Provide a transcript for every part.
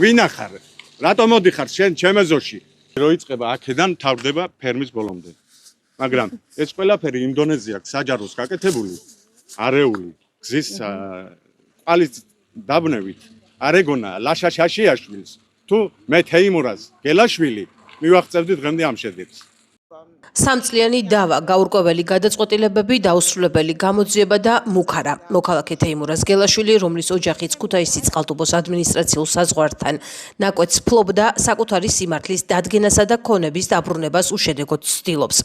ვინ ახარ? რატომ მოდიხარ შენ ჩემეზოში? რო იწყება აქედან თავდება ფერმის ბოლომდე. მაგრამ ეს ყველაფერი ინდონეზია საჯაროს გაკეთებული, არეული, გზის ყალის დაბნევით, არეგონა ლაშა შაშიაშვილს, თუ მე თეიმურაზ გელაშვილი მივაღწევდი დღემდე ამ შედეგს. სამწლიანი დავა, გაურკვეველი გადაწყვეტილებები, დაუსრულებელი გამოძიება და მუქარა. მოქალაქე თეიმურაზ გელაშვილი, რომლის ოჯახიც ქუთაისის წყალტუბოს ადმინისტრაციულ საზღვართან ნაკვეთს ფლობდა, საკუთარი სიმართლის დადგენასა და ქონების დაბრუნებას უშედეგოდ ცდილობს.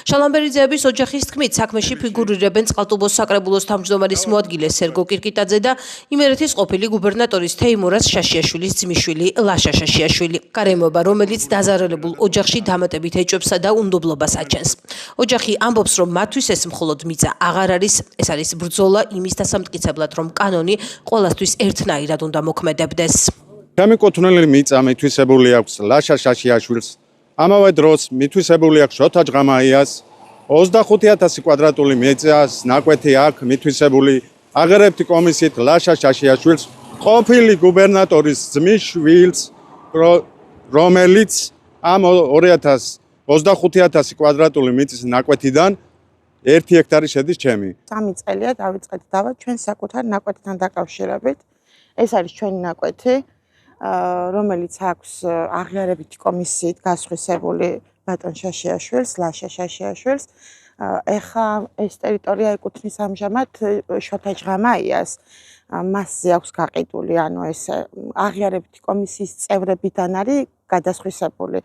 შალამბერიძეების ოჯახის თქმით, საქმეში ფიგურირებენ წყალტუბოს საკრებულოს თავმჯდომარის მოადგილე სერგო კირკიტაძე და იმერეთის ყოფილი გუბერნატორის თეიმურაზ შაშიაშვილის ძმისშვილი ლაშა შაშიაშვილი. გარემოება, რომელიც დაზარალებულ ოჯახში დამატებით ეჭვებსა და უნდობლობას აჩენს. ოჯახი ამბობს, რომ მათთვის ეს მხოლოდ მიწა აღარ არის, ეს არის ბრძოლა იმის დასამტკიცებლად, რომ კანონი ყველასთვის ერთნაირად უნდა მოქმედებდეს. ჩემი კუთვნილი მიწა მითვისებული აქვს ლაშა შაშიაშვილს, ამავე დროს მითვისებული აქვს შოთა ჭღამაიას, 25000 კვადრატული მიწას ნაკვეთი აქვს მითვისებული აღერებთი კომისიით ლაშა შაშიაშვილს, ყოფილი გუბერნატორის ძმისშვილს, რომელიც ამ 25000 კვადრატული მიწის ნაკვეთიდან 1 ჰექტარი შედის ჩემი. 3 წელია დავიწყეთ დავა ჩვენ საკუთარ ნაკვეთთან დაკავშირებით. ეს არის ჩვენი ნაკვეთი, რომელიც აქვს აღიარებითი კომისიით გასხვისებული ბატონ შაშიაშვილს, ლაშა შაშიაშვილს. ეხა ეს ტერიტორია ეკუთვნის ამჟამად შოთა ჭღამაიას. მასზე აქვს გაყიდული, ანუ ეს აღიარებითი კომისიის წევრებიდან არის გადასხვისებული.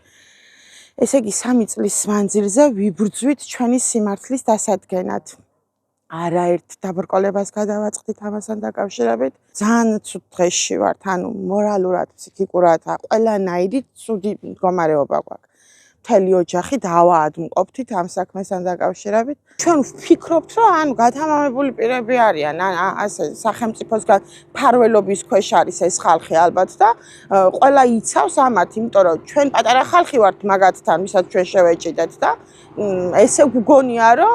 ესე იგი 3 წლის მანძილზე ვიბრძვით ჩვენი სიმართლის დასადგენად. არაერთ დაბრკოლებას გადავაწყდით ამასთან დაკავშირებით. ძალიან ცუდ დღეში ვართ, ანუ მორალურად, ფსიქიკურად, ყველანაირი ცუდი მდგომარეობა გვაქვს. მთელი ოჯახი დავაადმყოფთით ამ საქმესთან დაკავშირებით. ჩვენ ვფიქრობთ, რომ ანუ გათამამებული პირები არიან, ასე სახელმწიფოსგან ფარველობის ქვეშ არის ეს ხალხი ალბათ და ყველა იცავს ამათ, იმიტომ რომ ჩვენ პატარა ხალხი ვართ მაგათთან, ვისაც ჩვენ შევეჭიდეთ და ესე გგონია, რომ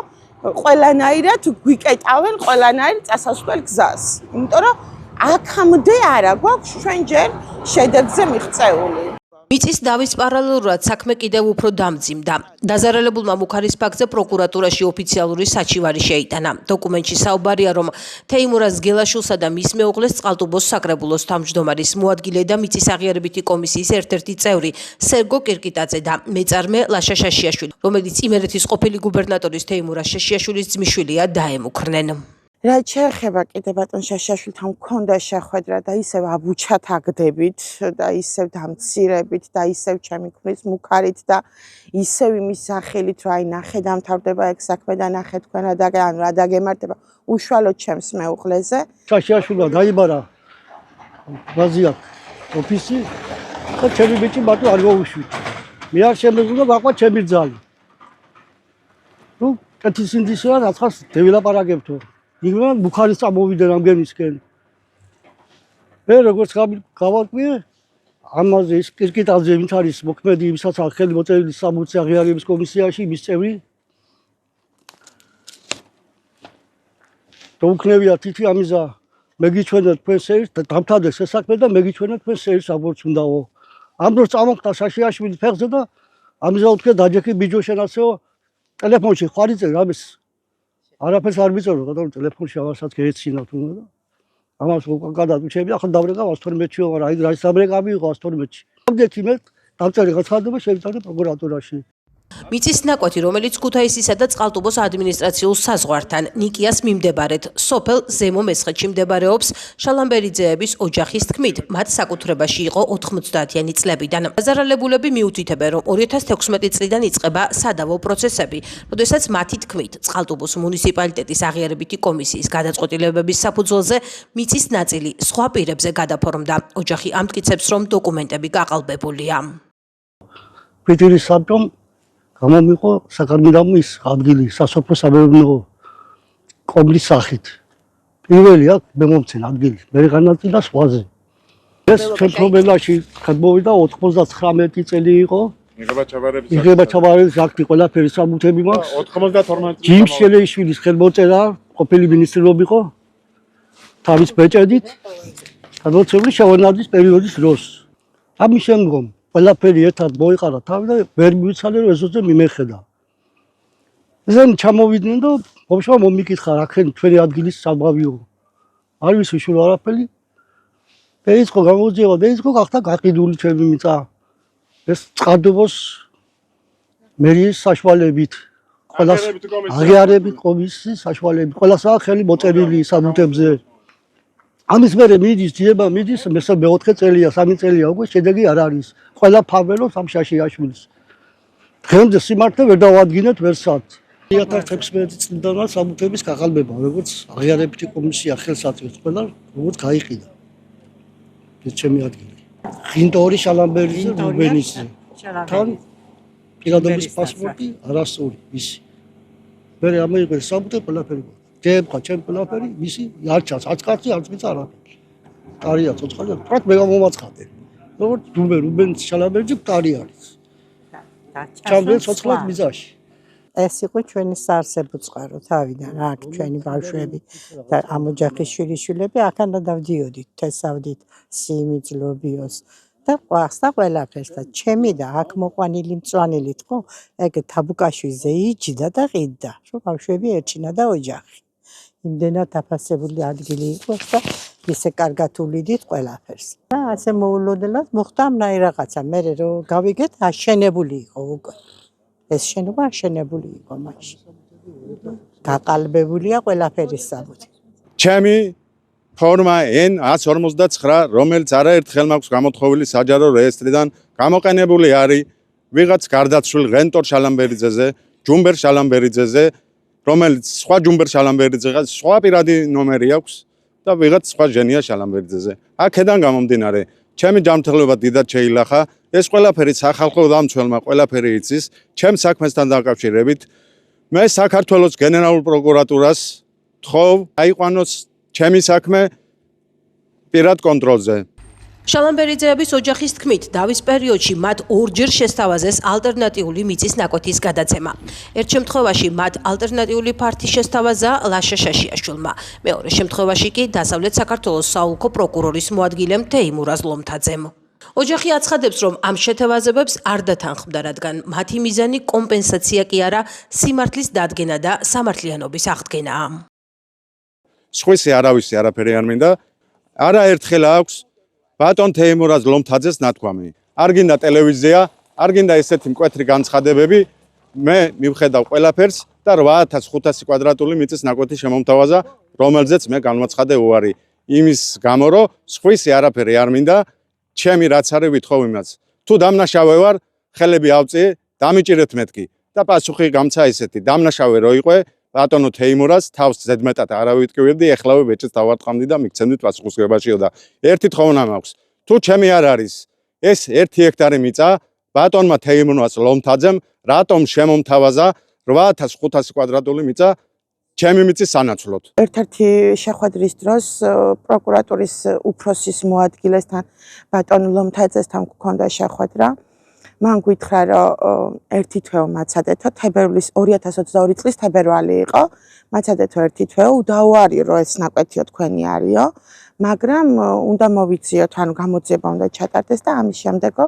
ყველანაირად გვიკეტავენ ყველანაირ წასასვლელ გზას. იმიტომ რომ აქამდე არა გვაქვს ჩვენ ჯერ შედეგზე მიღწეული. მიწის დავის პარალელურად საქმე კიდევ უფრო დამძიმდა. დაზარალებულმა მუქარის ფაქტზე პროკურატურაში ოფიციალური საჩივარი შეიტანა. დოკუმენტში საუბარია, რომ თეიმურაზ გელაშვილსა და მის მეუღლეს წყალტუბოს საკრებულოს თავმჯდომარის მოადგილე და მიწის აღიარებითი კომისიის ერთ-ერთი წევრი სერგო კირკიტაძე და მეწარმე ლაშა შაშიაშვილი, რომელიც იმერეთის ყოფილი გუბერნატორის თეიმურაზ შაშიაშვილის ძმისშვილია, დაემუქრნენ. რაც შეეხება კიდე ბატონ შაშიაშვილთან მქონდა შეხვედრა და ისევ აბუჩათ აგდებით და ისევ დამცირებით და ისევ ჩემი ქმრის მუქარით და ისევ იმის სახელით, რომ აი ნახე დამთავრდება ეგ საქმე და ნახე თქვენ რა დაგემართება უშუალოდ ჩემს მეუღლეზე. შაშიაშვილმა დაიბარა ბაზიაკ ოფისი და ჩემი ბიჭი მარტო არ გაუშვით. მე არ შემეძლო ვაყვა ჩემი ძალი. ნუ კეთილსინდისია რაცხას დევილაპარაკებთო. იგივე მუქარის წამოვიდა რამდენისკენ. მე როგორც გავარკვიე, ამაზე ის კირკიტაძე ვინც არის მოქმედი იმსაც ხელი მოწერილი სამოცი აღიარების კომისიაში, მის წევრი. დაუქნევია თითი ამიზა, მეგიჩვენეთ თქვენ სერს, დამთავრდეს ეს საქმე და მეგიჩვენეთ თქვენ სერს აღორც უნდაო. ამ დროს წამოხდა შაშიაშვილის ფეხზე და ამიზა უთქე დაჯექი ბიჯო შენაცეო ტელეფონში ხარ იწერ ამის არაფერს არ მიწერო, გადავ ტელეფონში ამასაც გეეცინა თუნდა და ამას გადავუჩები, ახლა დავრეკავ 112-ში ვარ, აი რა საბრეკავი იყო 112-ში. ამდეთი მე დავწერე გაცხადება შევიწადე პროკურატურაში. მიწის ნაკვეთი, რომელიც ქუთაისისა და წყალტუბოს ადმინისტრაციულ საზღვართან ნიკიას მიმდებარედ სოფელ ზემო მესხეთში მდებარეობს, შალამბერიძეების ოჯახის თქმით, მათ საკუთრებაში იყო 90-იანი წლებიდან. დაზარალებულები მიუთითებენ, რომ 2016 წლიდან იწყება სადავო პროცესები, როდესაც მათი თქმით, წყალტუბოს მუნიციპალიტეტის აღიარებითი კომისიის გადაწყვეტილებების საფუძველზე მიწის ნაწილი სხვა პირებზე გადაფორმდა. ოჯახი ამტკიცებს, რომ დოკუმენტები გაყალბებულია. პიტირის საბჭომ გამომიყო საკარმიდამის ადგილი სასოფლო სამეურნეო კომბლის სახით. პირველი აქ მემომცენ ადგილი, მე განაწილა სხვაზე. ეს ჩვენ პრობლემაში გადმოვიდა 99 წელი იყო. იღება ჩაბარების აქტი ყველაფერი საბუთები მაქვს. 92 ჯიმ შელეიშვილის ხელმოწერა, ყოფილი მინისტრობი იყო. თავის ბეჭედით გადმოცემული შევანაძის პერიოდის დროს. ამის შემდგომ ყველაფერი ერთად მოიყარა თავი და ვერ მივიცალე რომ ესოზე მიმეხედა. ესენ ჩამოვიდნენ და ბავშვმა მომიკითხა რაკენ ჩვენი ადგილის საბავიო. არ ვიცი შუა არაფერი. და ის ხო გამოძიება და ის ხო გახდა გაყიდული ჩემი მიწა. ეს წყარდობოს მერიის საშუალებით ყველას აღიარებით კომისიის საშუალებით ყველასაა ხელი მოწერილი საბუთებზე. ამის მერე მიდის ძიება მიდის მე-4 წელია 3 წელია უკვე შედეგი არ არის. ყველა ფარველობს ამ შაშიაშვილს. დღემდე სიმართლე ვერ დავადგინეთ ვერსად. 2016 წლიდანვე საბუთების გაყალბება როგორც აღიარებითი კომისია ხელს აწვევს ყველა როგორც გაიყიდა. ეს ჩემი ადგილი. ღინტორი შალამბერიძე რუბენიძე. თან პირადობის პასპორტი არასწორი ისი. მე ამერიკაში საბუთე ყველაფერი. ჯებყა ჩემ ყველაფერი ისი არჩას აცკაცი არც მიწა არაფერი. ტარია ცოცხალია. პრაქტ მე გამომაცხადე. როგორც რუბენიძე შალამბერიძე ტარი არის. ჩამდე ცოცხლად მიზაში. ეს იყო ჩვენი საარსებო წყარო თავიდან აქ ჩვენი ბავშვები და ამ ოჯახის შვილიშვილები აქანა დავდიოდით თესავდით სიმიც ლობიოს და ყავსდა ყველაფერს და ჩემი და აქ მოყვანილი მწვანილით ხო ეგ თაბუკაშვილზე იჯდა და ყიდდა რომ ბავშვები ერჩინა და ოჯახი იმდენად აფასებული ადგილი იყო და ისე კარგად ულიდით ყველაფერს და ასე მოულოდნელად მოხდა ამნაირ რაღაცა მე რომ გავიგეთ აშენებული იყო უკვე ეს შენობა აშენებული იყო მაშინ. გაყალბებულია ყველაფერი საბუთი. ჩემი ფორმა N159, რომელიც არაერთხელ მაქვს გამოთხოვილი საჯარო რეესტრიდან, გამოყენებული არის ვიღაც გარდაცვლილ ღენტორ შალამბერიძეზე, ჯუმბერ შალამბერიძეზე, რომელიც სხვა ჯუმბერ შალამბერიძეღა სხვა პირადი ნომერი აქვს და ვიღაც სხვა ჟენია შალამბერიძეზე. აქედან გამომდინარე, ჩემი ჯანმრთელობა დიდად შეილახა. ეს ყველაფერი სახალხო დამცველმა ყველაფერი იცის, ჩემ საქმესთან დაკავშირებით. მე საქართველოს გენერალურ პროკურატურას თხოვ, აიყვანოს ჩემი საქმე პირად კონტროლზე. შალამბერიძეების ოჯახის თქმით, დავის პერიოდში მათ ორჯერ შესთავაზეს ალტერნატიული მიწის ნაკვეთის გადაცემა. ერთ შემთხვევაში მათ ალტერნატიული ფართი შესთავაზა ლაშა შაშიაშვილმა. მეორე შემთხვევაში კი დასავლეთ საქართველოს საოლქო პროკურორის მოადგილემ თეიმურაზ ლომთაძემ. ოჯახი აცხადებს, რომ ამ შეთევაზებებს არ დათანხმდა, რადგან მათი მიზანი კომპენსაცია კი არა, სიმართლის დადგენა და სამართლიანობის აღდგენაა. სხვისი არავისი არაფერი არ მინდა. არაერთხელ აქვს ბატონ თეიმურაზ ლომთაძეს ნათქვამი. არ გინდა ტელევიზია, არ გინდა ესეთი მკვეთრი განცხადებები. მე მივხედავ ყველაფერს და 8500 კვადრატული მიწის ნაკვეთი შემომთავაზა, რომელზეც მე განმაცხადე უარი. იმის გამო, რომ სხვისი არაფერი არ მინდა. ჩემი რაც არის ვითხოვ იმას. თუ დამნაშავე ვარ, ხელები ავწიე, დამიჭირეთ მეთქი და პასუხი გამცა ესეთი. დამნაშავე რო იყო, ბატონო თეიმურაზ თავს ზედმეტად არავითკივირდი, ეხლავე ბეჭდს დავარტყამდი და მიგცემდით პასუხისმგებაშიო და ერთი თხოვნა მაქვს. თუ ჩემი არ არის ეს 1 ჰექტარი მიწა ბატონმა თეიმურაზ ლომთაძემ რატომ შემომთავაზა 8500 კვადრატული მიწა ჩემი მიწის სანაცვლოდ. ერთ-ერთი შეხვედრის დროს პროკურატურის უფროსის მოადგილესთან ბატონ ლომთაძესთან გქონდა შეხვედრა. მან გითხრა, რომ ერთი თვეო მაცადეთო თებერვლის 2022 წლის თებერვალი იყო. მაცადეთო ერთი თვეო უდაოარი რომ ეს ნაკვეთიო თქვენი არისო, მაგრამ უნდა მოვიძიოთ, ანუ გამოძიება უნდა ჩატარდეს და ამის შემდეგო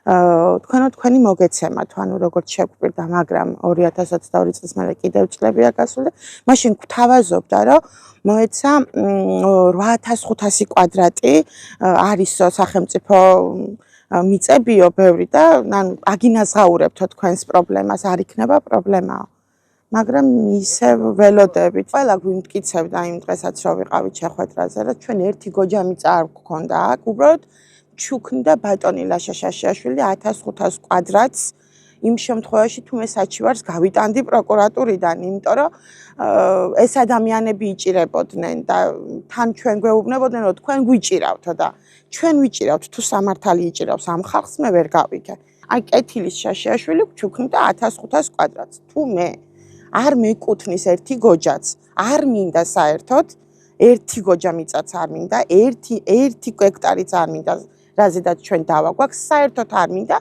თქვენი მოგეცემათ, ანუ როგორც შეგვპირდა, მაგრამ 2022 წლის მერე კიდევ წლებია გასული. მაშინ გვთავაზობდა, რომ მოეცა 8500 კვადრატი არისო სახელმწიფო მიწებიო ბევრი და ანუ აგინაზღაურებთო თქვენს პრობლემას, არ იქნება პრობლემაო. მაგრამ ისე ველოდებით. ყველა გვიმტკიცებდა იმ დღესაც, რომ ვიყავით შეხვედრაზე, რომ ჩვენ ერთი გოჯამიწა არ გქონდა აქ, უბრალოდ ჩუქნდა ბატონი ლაშა შაშიაშვილი 1500 კვადრატს იმ შემთხვევაში თუ მე საჩივარს გავიტანდი პროკურატურიდან, იმიტომ რომ ეს ადამიანები იჭირებოდნენ და თან ჩვენ გვეუბნებოდნენ, რომ თქვენ გვიჭირავთო და ჩვენ ვიჭირავთ, თუ სამართალი იჭირავს ამ ხალხს, მე ვერ გავიგე. აი კეთილის შაშიაშვილი ჩუქნდა 1500 კვადრატს. თუ მე არ მეკუთვნის ერთი გოჯაც, არ მინდა საერთოდ ერთი გოჯა მიწაც არ მინდა, ერთი ჰექტარიც არ მინდა, რაზედაც ჩვენ დავა გვაქვს, საერთოდ არ მინდა.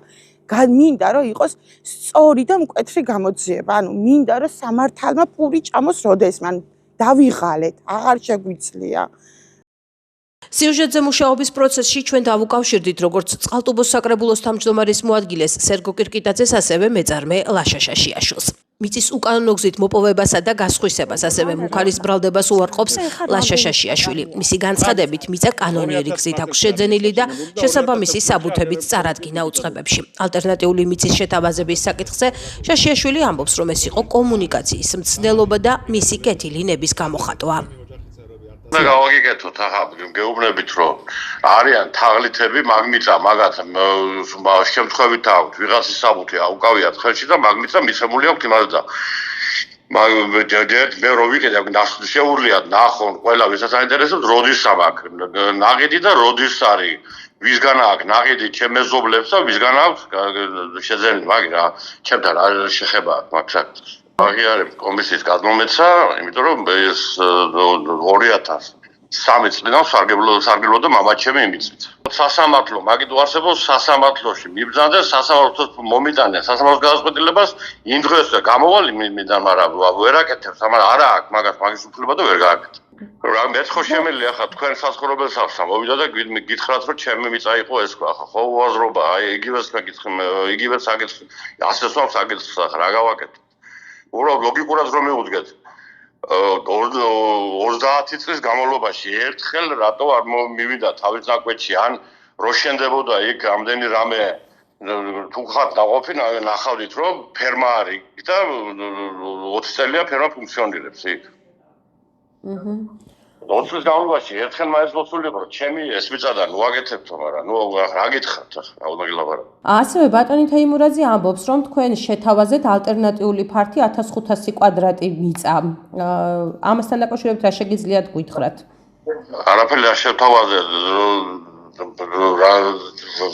მინდა რომ იყოს სწორი და მკვეთრი გამოძიება. ანუ მინდა რომ სამართალმა პური ჭამოს როდესმე, ანუ დავიღალეთ, აღარ შეგვიძლია. სიუჟეტზე მუშაობის პროცესში ჩვენ დავუკავშირდით როგორც წყალტუბოს საკრებულოს თავმჯდომარის მოადგილეს სერგო კირკიტაძეს, ასევე მეწარმე ლაშა შაშიაშვილს. მიწის უკანონო გზით მოპოვებასა და გასხვისებას, ასევე მუქარის ბრალდებას უარყოფს ლაშა შაშიაშვილი. მისი განცხადებით, მიწა კანონიერი გზით აქვს შეძენილი და შესაბამისი საბუთებით წარადგინა უწყებებში. ალტერნატიული მიწის შეთავაზების საკითხზე შაშიაშვილი ამბობს, რომ ეს იყო კომუნიკაციის მცდელობა და მისი კეთილი ნების გამოხატვა. და გავაგიკეთოთ ახლა გეუბნებით რომ არიან თაღლითები მაგმიწა მაგათ შემთხვევით აქვს ვიღაცის საბუთი აუკავიათ ხელში და მაგმიწა მიცემული აქვს იმაზე და მე რო ვიყიდე შეუძლია ნახონ ყველა ვისაც აინტერესებს როდის სამაქ ნაღიდი და როდის არის ვისგან აქვს ნაღიდი ჩემ მეზობლებს და ვისგან აქვს შეძენილი მაგრამ ჩემთან არ შეხება აქვს მაგ საკითხს აღიარებ კომისიის გადმომეცა, იმიტომ რომ ეს 2003 წლიდან სარგებლობდა მამაჩემი იმით. სასამართლო, მაგით უარსებობს სასამართლოში მიბრძანდა სასამართლოს მომიტანდნენ სასამართლოს გადაწყვეტილებას იმ დღეს გამოვალ იმიდან, მაგრამ ვერ აკეთებს, არა აქვს მაგის უფლება და ვერ გააკეთებს. რა მეც ხო შემიძლია ახლა თქვენ საცხოვრებელს აქვს მოვიდა და გითხრათ რომ ჩემი მიწა იყო ეს ახლა ხო უაზრობა, აი იგივეს მეკითხი, იგივეს საკითხი, ასეც აქვს საკითხს ახლა რა გავაკეთო. უბრალოდ ლოგიკურად რომ მივუდგეთ 30 წლის განმავლობაში ერთხელ რატო არ მივიდა თავის ნაკვეთში ან რო შენდებოდა იქ ამდენი რამე თუ ხარ დაყოფი ნახავდით რომ ფერმა არის და 20 წელია ფერმა ფუნქციონირებს იქ 20 წლის განმავლობაში ერთხელ მაინც მოცული იყო ჩემი ეს მიწადან უაკეთებთო მაგრამ ნუ რა გითხრათ რა უნდა გილაპარაკო ასევე ბატონი თეიმურაძე ამბობს რომ თქვენ შეთავაზეთ ალტერნატიული ფართი 1500 კვადრატი მიწა ამასთან დაკავშირებით რა შეგიძლიათ გითხრათ არაფერი არ შეთავაზეთ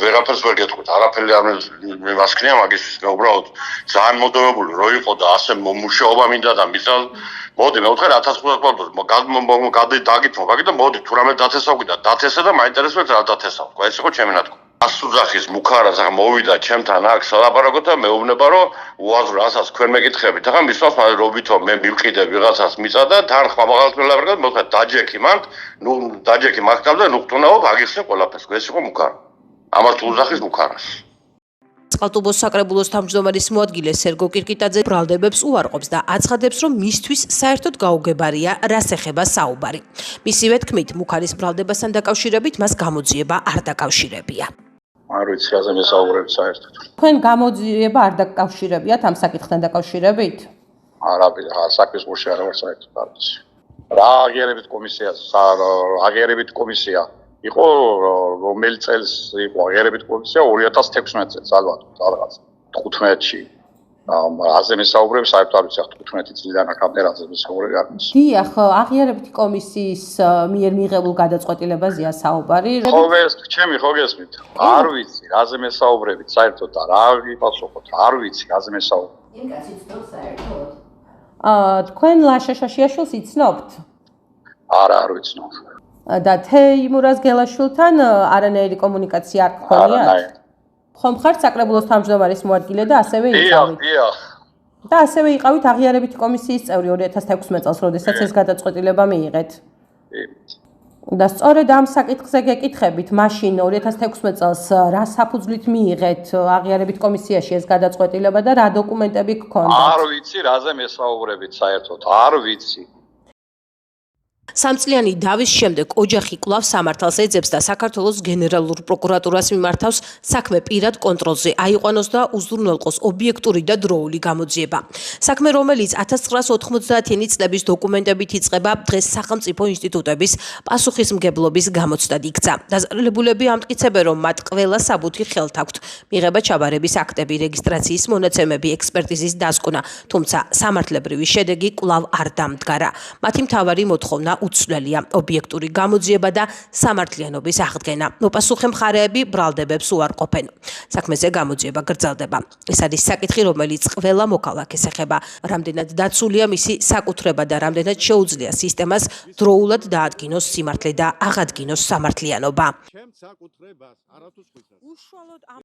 ვერაფერს ვერ გეტყვით არაფერი არ მევასქნია მაგის უბრალოდ ძალიან მოდომებული რო იყო და ასე მუშაობა მინდა და მიწა მოდი მე ვთქვი 1500 კვადრატი დაგითმო მაგით და მოდი თუ რამე დათესავ გიდა დათესე და მაინტერესებს რა დათესავ თქვა ეს იყო ჩემი ნათქვამი ასუძახის მუქარას ახლა მოვიდა ჩემთან აქ სალაპარაკო და მეუბნება რომ უაზრო რასაც თქვენ მეკითხებით ახლა მისვას მაგრამ რობითო მე მივყიდე ვიღაცას მიწა და თან ხმაღალს მელაპარაკო მოხდა დაჯექი მანდ ნუ დაჯექი მაგთავ და ნუ ხტუნაობ აგიხსენ ყველაფერს ეს იყო მუქარა ამას უძახის მუქარას წყალტუბოს საკრებულოს თავმჯდომარის მოადგილე სერგო კირკიტაძე ბრალდებებს უარყოფს და აცხადებს, რომ მისთვის საერთოდ გაუგებარია რას ეხება საუბარი. მისივე თქმით, მუქარის ბრალდებასთან დაკავშირებით მას გამოძიება არ დაკავშირებია. არ ვიცი რაზე მესაუბრებ საერთოდ. თქვენ გამოძიება არ დაკავშირებიათ ამ საკითხთან დაკავშირებით? არაფერი, საქმის გულში არ ვარ საერთოდ არ ვიცი. რა აღიარებით კომისია იყო რომელი წელს იყო აღიარებით კომისია 2016 წელს ალბათ რაღაც 15-ში აზე მესაუბრებ საერთოდ არ ვიცი 15 წლიდან აქამდე რაზე მესაუბრები არ ვიცი. დიახ, აღიარებითი კომისიის მიერ მიღებულ გადაწყვეტილებაზეა საუბარი. ჩემი ხო გესმით? არ ვიცი რაზე მესაუბრებით საერთოდ და რა ვიპასუხოთ არ ვიცი რაზე მესაუბრებით. კაცი ცნობ საერთოდ? თქვენ ლაშა შაშიაშვილს იცნობთ? არ ვიცნობ. და თეიმურაზ გელაშვილთან არანაირი კომუნიკაცია არ გქონიათ? ხომ ხართ საკრებულოს თავმჯდომარის მოადგილე და ასევე იყავით? დიახ. და ასევე იყავით აღიარებითი კომისიის წევრი 2016 წელს, როდესაც ეს გადაწყვეტილება მიიღეთ. და სწორედ ამ საკითხზე გეკითხებით, მაშინ 2016 წელს რა საფუძვლით მიიღეთ აღიარებით კომისიაში ეს გადაწყვეტილება და რა დოკუმენტები გქონდათ? არ ვიცი რაზე მესაუბრებით საერთოდ, არ ვიცი. სამწლიანი დავის შემდეგ ოჯახი კვლავ სამართალს ეძებს და საქართველოს გენერალურ პროკურატურას მიმართავს საქმე პირად კონტროლზე აიყვანოს და უზრუნველყოს ობიექტური და დროული გამოძიება. საქმე, რომელიც 1990-იანი წლების დოკუმენტებით იწყება, დღეს სახელმწიფო ინსტიტუტების პასუხისმგებლობის გამოცდად იქცა. დაზრალებულები ამტკიცებენ, რომ მათ ყველა საბუთი ხელთ აქვთ. მიღება ჩაბარების აქტები, რეგისტრაციის მონაცემები, ექსპერტიზის დასკვნა, თუმცა სამართლებრივი შედეგი კვლავ არ დამდგარა. მათი მთავარი მოთხოვნა უცვლელია ობიექტური გამოძიება და სამართლიანობის აღდგენა. მოპასუხე მხარეები ბრალდებებს უარყოფენ. საქმეზე გამოძიება გრძელდება. ეს არის საკითხი, რომელიც ყველა მოქალაქეს ეხება. რამდენად დაცულია მისი საკუთრება და რამდენად შეუძლია სისტემას დროულად დაადგინოს სიმართლე და აღადგინოს სამართლიანობა. ჩემ საკუთრებას არათუ სხვისას.